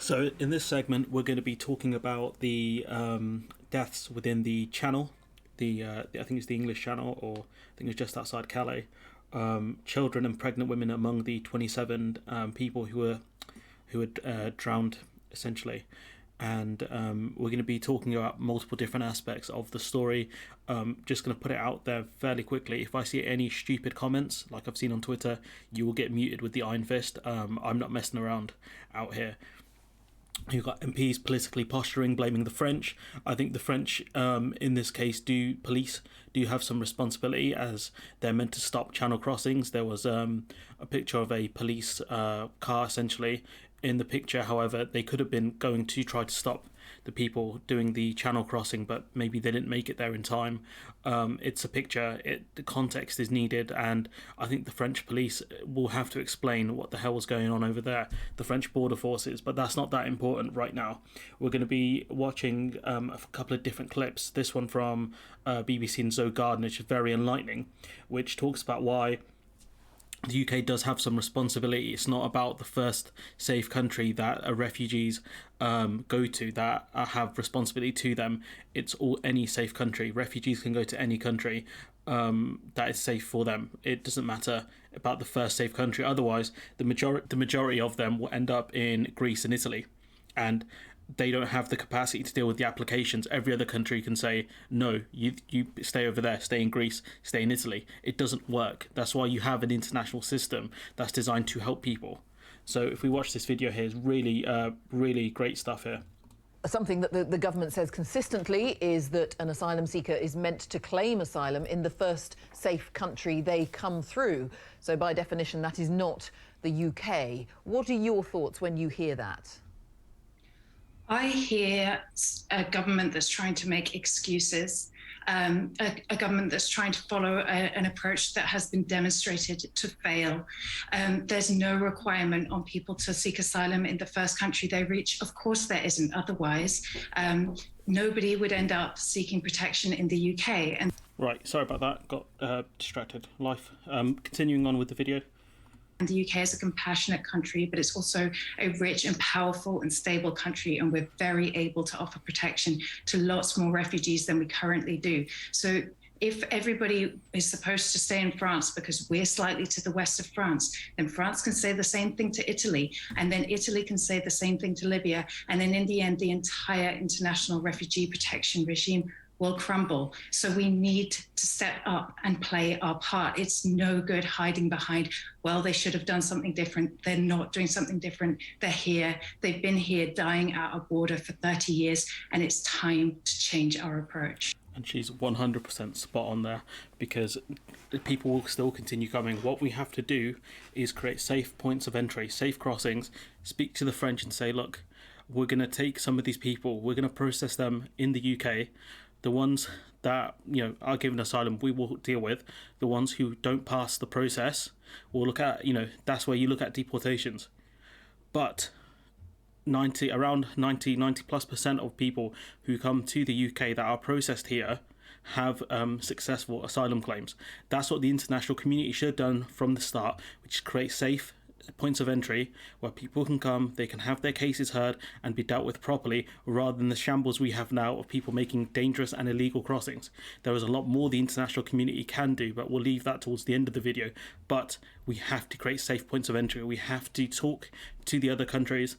So in this segment, we're going to be talking about the deaths within the Channel, I think it's the English Channel, or I think it's just outside Calais. Children and pregnant women among the 27 people who had drowned, essentially. And we're going to be talking about multiple different aspects of the story. Just going to put it out there fairly quickly. If I see any stupid comments, like I've seen on Twitter, you will get muted with the iron fist. I'm not messing around out here. You've got MPs politically posturing, blaming the French. I think the French, in this case, police do have some responsibility, as they're meant to stop channel crossings. There was a picture of a police car, essentially, in the picture. However, they could have been going to try to stop the people doing the channel crossing, but maybe they didn't make it there in time. It's a picture, the context is needed, and I think the French police will have to explain what the hell was going on over there, the French border forces, but that's not that important right now. We're going to be watching a couple of different clips. This one from BBC and Zoe Garden, which is very enlightening, which talks about why the UK does have some responsibility. It's not about the first safe country that refugees go to that have responsibility to them. It's any safe country. Refugees can go to any country that is safe for them. It doesn't matter about the first safe country. Otherwise, the majority of them will end up in Greece and Italy, and they don't have the capacity to deal with the applications. Every other country can say, no, you stay over there, stay in Greece, stay in Italy. It doesn't work. That's why you have an international system that's designed to help people. So if we watch this video here, it's really, really great stuff here. Something that the government says consistently is that an asylum seeker is meant to claim asylum in the first safe country they come through. So by definition, that is not the UK. What are your thoughts when you hear that? I hear a government that's trying to make excuses, a government that's trying to follow an approach that has been demonstrated to fail. There's no requirement on people to seek asylum in the first country they reach. Of course there isn't. Otherwise, nobody would end up seeking protection in the UK. And right, sorry about that. Got distracted. Life. Continuing on with the video. And the UK is a compassionate country, but it's also a rich and powerful and stable country, and we're very able to offer protection to lots more refugees than we currently do. So if everybody is supposed to stay in France because we're slightly to the west of France, then France can say the same thing to Italy, and then Italy can say the same thing to Libya, and then in the end, the entire international refugee protection regime will crumble. So we need to step up and play our part. It's no good hiding behind, well, they should have done something different. They're not doing something different. They're here. They've been here dying at our border for 30 years, and it's time to change our approach. And she's 100% spot on there, because people will still continue coming. What we have to do is create safe points of entry, safe crossings, speak to the French and say, look, we're going to take some of these people, we're going to process them in the UK. The ones that, are given asylum, we will deal with. The ones who don't pass the process, we'll look at, that's where you look at deportations. But 90 plus % of people who come to the UK that are processed here have successful asylum claims. That's what the international community should have done from the start, which is create safe points of entry where people can come, they can have their cases heard and be dealt with properly, rather than the shambles we have now of people making dangerous and illegal crossings. There is a lot more the international community can do, but we'll leave that towards the end of the video. But we have to create safe points of entry. We have to talk to the other countries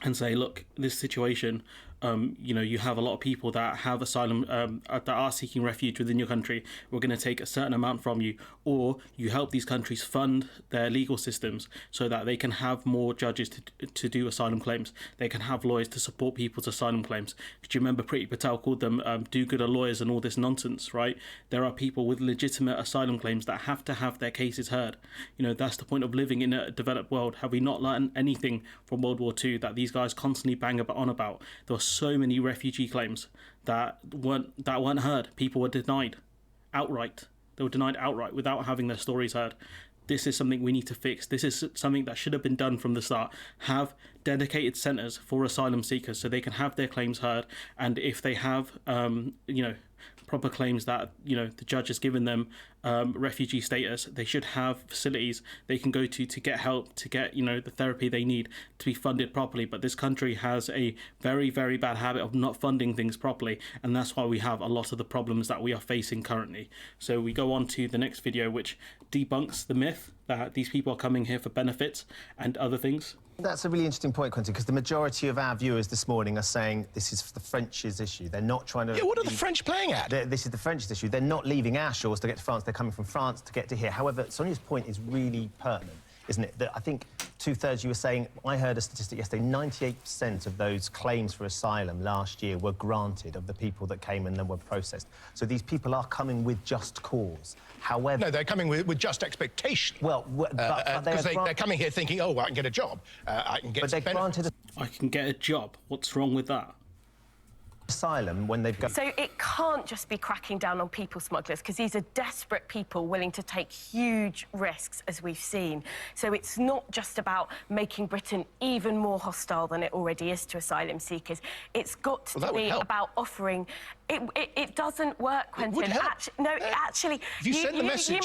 and say, look, this situation, you have a lot of people that have asylum, that are seeking refuge within your country. We're going to take a certain amount from you, or you help these countries fund their legal systems so that they can have more judges to do asylum claims. They can have lawyers to support people's asylum claims. Do you remember Priti Patel called them do-gooder lawyers and all this nonsense, right? There are people with legitimate asylum claims that have to have their cases heard. That's the point of living in a developed world. Have we not learned anything from World War II that these guys constantly bang on about? There were so many refugee claims that weren't heard. People were denied outright. They were denied outright without having their stories heard. This is something we need to fix. This is something that should have been done from the start. Have dedicated centres for asylum seekers so they can have their claims heard, and if they have proper claims that the judge has given them refugee status. They should have facilities they can go to get help, to get, the therapy they need, to be funded properly. But this country has a very, very bad habit of not funding things properly, and that's why we have a lot of the problems that we are facing currently. So we go on to the next video, which debunks the myth that these people are coming here for benefits and other things. That's a really interesting point, Quentin, because the majority of our viewers this morning are saying this is the French's issue. They're not trying to... Yeah, what are the French playing at? This is the French's issue. They're not leaving our shores to get to France. They're coming from France to get to here. However, Sonia's point is really pertinent, isn't it? That I think two-thirds, you were saying, I heard a statistic yesterday, 98% of those claims for asylum last year were granted, of the people that came and then were processed. So these people are coming with just cause. However... No, they're coming with just expectation. Well, but they're coming here thinking, oh, well, I can get a job. I can get... But they're granted... I can get a job. What's wrong with that? Asylum when they've got... So it can't just be cracking down on people smugglers, because these are desperate people willing to take huge risks, as we've seen. So it's not just about making Britain even more hostile than it already is to asylum seekers. It's got to be about offering... It doesn't work, Quentin. Actually, you sent the message.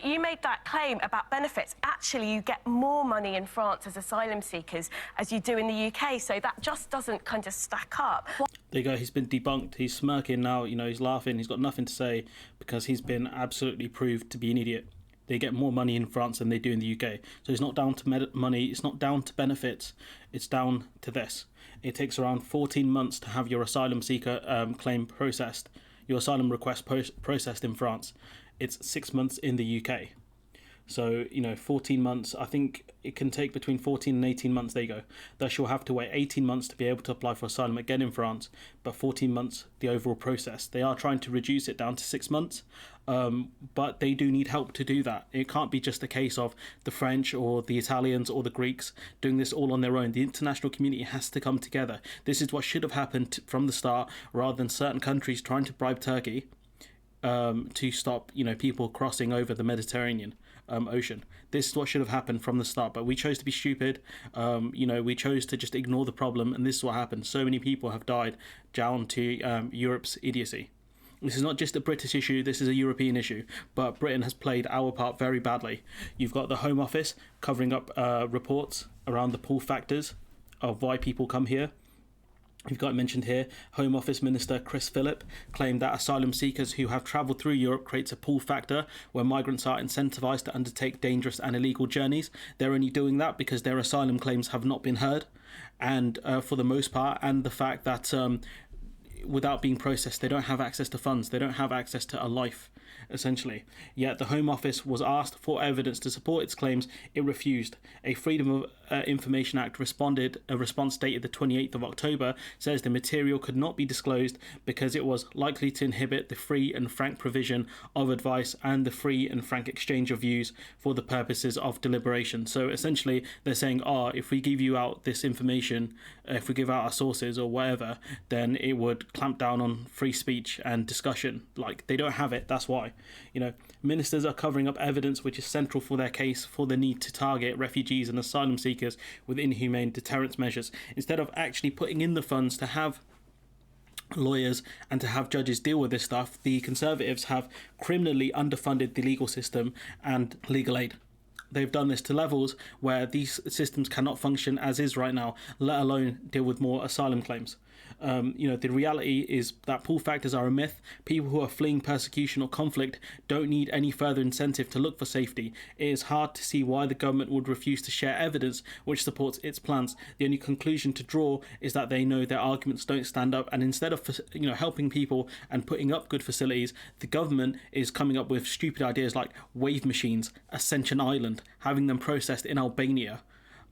You made that claim about benefits. Actually, you get more money in France as asylum seekers as you do in the UK. So that just doesn't kind of stack up. There you go. He's been debunked. He's smirking now. He's laughing. He's got nothing to say because he's been absolutely proved to be an idiot. They get more money in France than they do in the UK. So it's not down to money. It's not down to benefits. It's down to this. It takes around 14 months to have your asylum seeker claim processed, your asylum request processed in France. It's 6 months in the UK. So, 14 months, I think it can take between 14 and 18 months, there you go. Thus, you'll have to wait 18 months to be able to apply for asylum again in France, but 14 months, the overall process. They are trying to reduce it down to 6 months, but they do need help to do that. It can't be just a case of the French or the Italians or the Greeks doing this all on their own. The international community has to come together. This is what should have happened from the start, rather than certain countries trying to bribe Turkey to stop, people crossing over the Mediterranean ocean. This is what should have happened from the start, but we chose to be stupid. We chose to just ignore the problem, and this is what happened. So many people have died down to Europe's idiocy. This is not just a British issue, this is a European issue, but Britain has played our part very badly. You've got the Home Office covering up reports around the pull factors of why people come here. We've got mentioned here, Home Office Minister Chris Philip claimed that asylum seekers who have travelled through Europe creates a pull factor where migrants are incentivised to undertake dangerous and illegal journeys. They're only doing that because their asylum claims have not been heard, and for the most part, and the fact that without being processed, they don't have access to funds, they don't have access to a life, essentially. Yet the Home Office was asked for evidence to support its claims. It refused. A Freedom of Information Act a response dated the 28th of October says the material could not be disclosed because it was likely to inhibit the free and frank provision of advice and the free and frank exchange of views for the purposes of deliberation. So essentially they're saying, if we give you out this information, if we give out our sources or whatever, then it would clamp down on free speech and discussion. Like, they don't have it, that's why. Ministers are covering up evidence which is central for their case for the need to target refugees and asylum seekers with inhumane deterrence measures, instead of actually putting in the funds to have lawyers and to have judges deal with this stuff. The Conservatives have criminally underfunded the legal system and legal aid. They've done this to levels where these systems cannot function as is right now, let alone deal with more asylum claims. The reality is that pull factors are a myth. People who are fleeing persecution or conflict don't need any further incentive to look for safety. It is hard to see why the government would refuse to share evidence which supports its plans. The only conclusion to draw is that they know their arguments don't stand up, and instead of helping people and putting up good facilities, the government is coming up with stupid ideas like wave machines, Ascension Island, having them processed in Albania,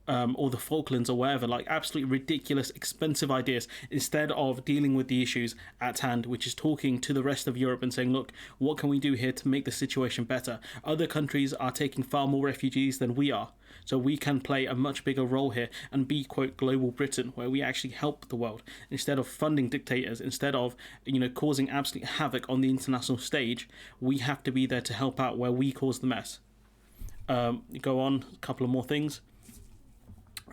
or the Falklands or wherever, like absolutely ridiculous, expensive ideas, instead of dealing with the issues at hand, which is talking to the rest of Europe and saying, look, what can we do here to make the situation better? Other countries are taking far more refugees than we are, so we can play a much bigger role here and be, quote, global Britain, where we actually help the world, instead of funding dictators, instead of, causing absolute havoc on the international stage. We have to be there to help out where we cause the mess. Go on, a couple of more things.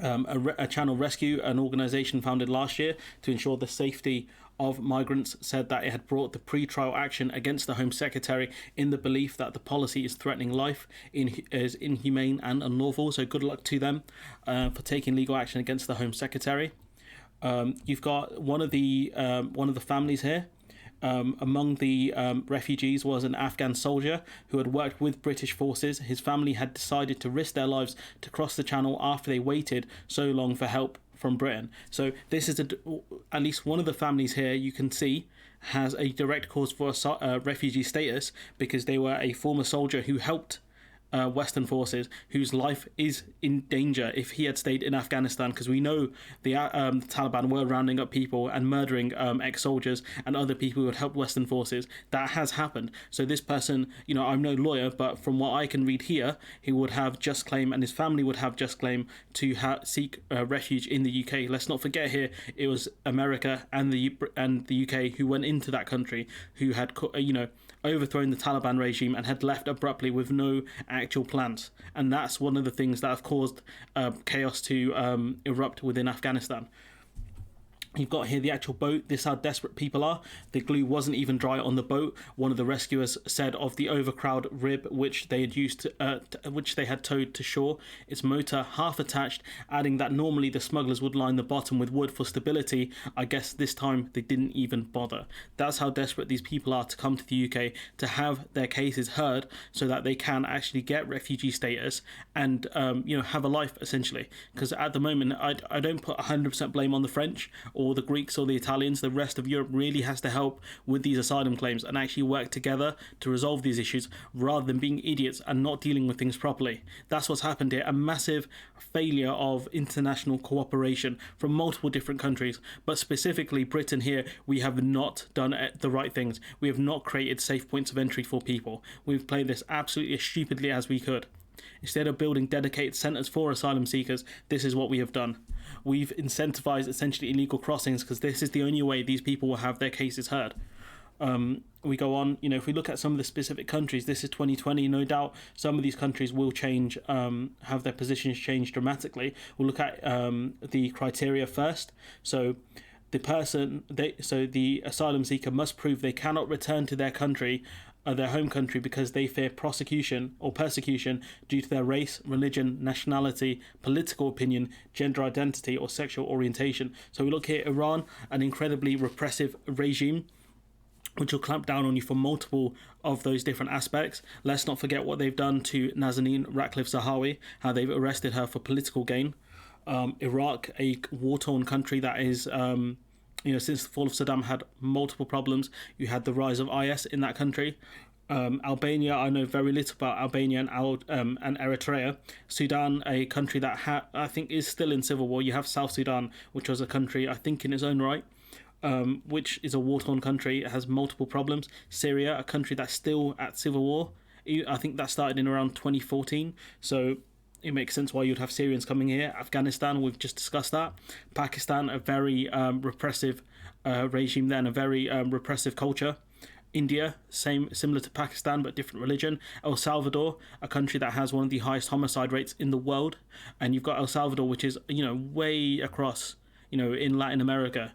A channel rescue, an organisation founded last year to ensure the safety of migrants said that it had brought the pre-trial action against the Home Secretary in the belief that the policy is threatening life, is inhumane and unlawful. So good luck to them for taking legal action against the Home Secretary. You've got one of the families here. Among the refugees was an Afghan soldier who had worked with British forces. His family had decided to risk their lives to cross the channel after they waited so long for help from Britain. So this is at least one of the families here you can see has a direct cause for refugee status, because they were a former soldier who helped Western forces, whose life is in danger if he had stayed in Afghanistan, because we know the Taliban were rounding up people and murdering ex-soldiers and other people who had helped Western forces. That has happened. So this person, I'm no lawyer, but from what I can read here, he would have just claim, and his family would have just claim to seek refuge in the UK. Let's not forget here, it was America and the UK who went into that country, who had overthrown the Taliban regime and had left abruptly with no actual plans. And that's one of the things that have caused chaos to erupt within Afghanistan. You've got here the actual boat. This is how desperate people are. The glue wasn't even dry on the boat. One of the rescuers said of the overcrowd rib which they had used, which they had towed to shore, its motor half attached, adding that normally the smugglers would line the bottom with wood for stability. I guess this time they didn't even bother. That's how desperate these people are to come to the UK, to have their cases heard, so that they can actually get refugee status and have a life, essentially. Because at the moment, I don't put 100% blame on the French or the Greeks or the Italians. The rest of Europe really has to help with these asylum claims and actually work together to resolve these issues, rather than being idiots and not dealing with things properly. That's what's happened here. A massive failure of international cooperation from multiple different countries, but specifically Britain here. We have not done the right things. We have not created safe points of entry for people. We've played this absolutely as stupidly as we could. Instead of building dedicated centres for asylum seekers, this is what we have done. We've incentivised essentially illegal crossings, because this is the only way these people will have their cases heard. We go on, if we look at some of the specific countries, this is 2020, no doubt some of these countries will change, have their positions change dramatically. We'll look at the criteria first. So the asylum seeker must prove they cannot return to their country, their home country, because they fear prosecution or persecution due to their race, religion, nationality, political opinion, gender identity, or sexual orientation. So we look here, Iran, an incredibly repressive regime which will clamp down on you for multiple of those different aspects. Let's not forget what they've done to Nazanin Ratcliffe-Zahawi, how they've arrested her for political gain. Iraq, a war-torn country that is since the fall of Saddam, had multiple problems. You had the rise of IS in that country. Albania, I know very little about Albania and Eritrea. Sudan, a country that I think is still in civil war. You have South Sudan, which was a country, I think, in its own right, which is a war-torn country. It has multiple problems. Syria, a country that's still at civil war. I think that started in around 2014. So it makes sense why you'd have Syrians coming here. Afghanistan, we've just discussed that. Pakistan, a very repressive regime there, and a very repressive culture. India, similar to Pakistan but different religion. El Salvador, a country that has one of the highest homicide rates in the world, and you've got El Salvador, which is way across in Latin America.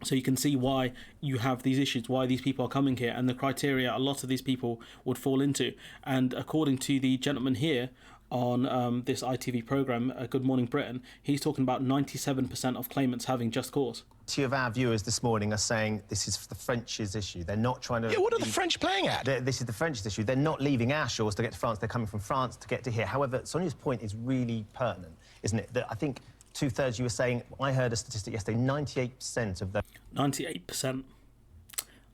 So you can see why you have these issues, why these people are coming here, and the criteria a lot of these people would fall into. And according to the gentleman here on this ITV programme, Good Morning Britain, he's talking about 97% of claimants having just cause. Two of our viewers this morning are saying this is the French's issue. They're not trying to... Yeah, what are the French playing at? This is the French's issue. They're not leaving our shores to get to France. They're coming from France to get to here. However, Sonia's point is really pertinent, isn't it? That I think two-thirds, you were saying, I heard a statistic yesterday, 98% of the... 98%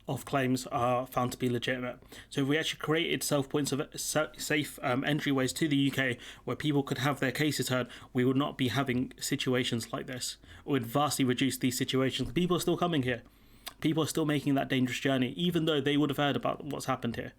of claims are found to be legitimate. So if we actually created safe entryways to the UK where people could have their cases heard, we would not be having situations like this. It would vastly reduce these situations. People are still coming here. People are still making that dangerous journey, even though they would have heard about what's happened here.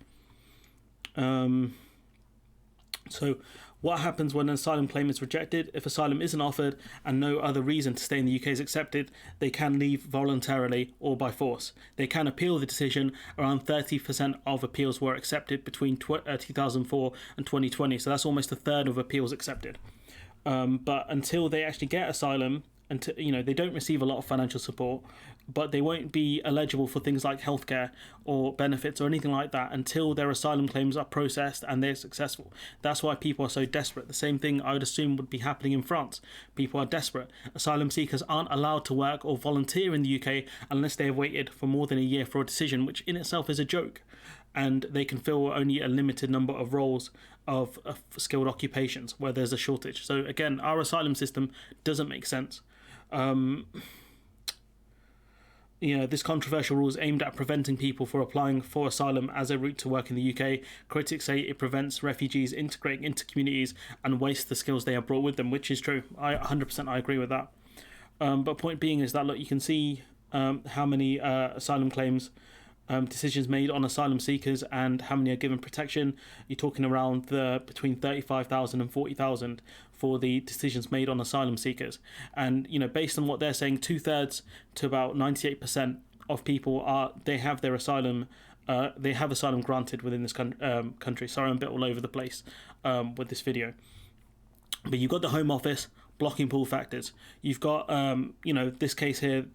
So what happens when an asylum claim is rejected? If asylum isn't offered and no other reason to stay in the UK is accepted, they can leave voluntarily or by force. They can appeal the decision. Around 30% of appeals were accepted between 2004 and 2020, so that's almost a third of appeals accepted. But until they actually get asylum, until, they don't receive a lot of financial support, but they won't be eligible for things like healthcare or benefits or anything like that until their asylum claims are processed and they're successful. That's why people are so desperate. The same thing I would assume would be happening in France. People are desperate. Asylum seekers aren't allowed to work or volunteer in the UK unless they have waited for more than a year for a decision, which in itself is a joke. And they can fill only a limited number of roles of skilled occupations where there's a shortage. So again, our asylum system doesn't make sense. This controversial rule is aimed at preventing people from applying for asylum as a route to work in the UK. Critics say it prevents refugees integrating into communities and wastes the skills they have brought with them, which is true. I 100% agree with that. But point being is that, look, you can see how many asylum claims, decisions made on asylum seekers and how many are given protection. You're talking around between 35,000 and 40,000 for the decisions made on asylum seekers. And, based on what they're saying, 2/3 to about 98% of people have their asylum, they have asylum granted within this country. Sorry, I'm a bit all over the place with this video. But you've got the Home Office blocking pull factors. You've got, this case here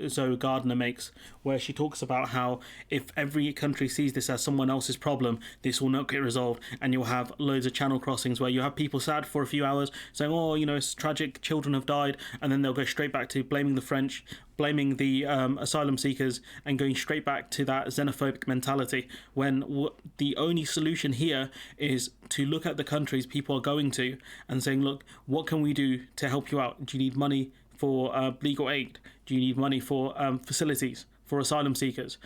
Zoe Gardner makes, where she talks about how if every country sees this as someone else's problem, this will not get resolved, and you'll have loads of channel crossings where you have people sad for a few hours saying, oh, it's tragic, children have died, and then they'll go straight back to blaming the French, blaming the asylum seekers, and going straight back to that xenophobic mentality, when the only solution here is to look at the countries people are going to and saying, look, what can we do to help you out? Do you need money for legal aid? Do you need money for facilities for asylum seekers?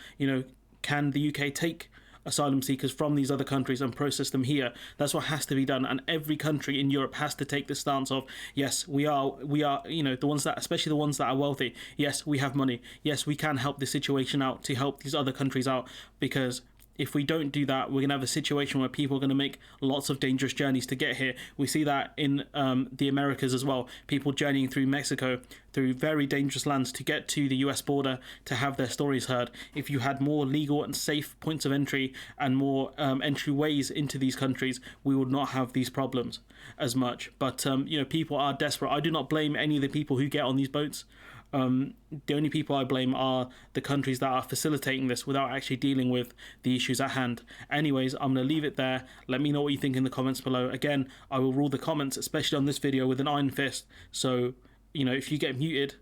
Can the UK take asylum seekers from these other countries and process them here? That's what has to be done, and every country in Europe has to take the stance of, yes, we are the ones that, especially the ones that are wealthy, yes, we have money, yes, we can help the situation out to help these other countries out, because if we don't do that, we're going to have a situation where people are going to make lots of dangerous journeys to get here. We see that in the Americas as well. People journeying through Mexico, through very dangerous lands to get to the US border to have their stories heard. If you had more legal and safe points of entry and more entryways into these countries, we would not have these problems as much. But, people are desperate. I do not blame any of the people who get on these boats. The only people I blame are the countries that are facilitating this without actually dealing with the issues at hand. Anyways, I'm going to leave it there. Let me know what you think in the comments below. Again, I will rule the comments, especially on this video, with an iron fist. So, if you get muted,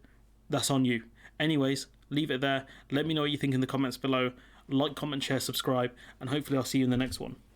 that's on you. Anyways, leave it there. Let me know what you think in the comments below. Like, comment, share, subscribe, and hopefully I'll see you in the next one.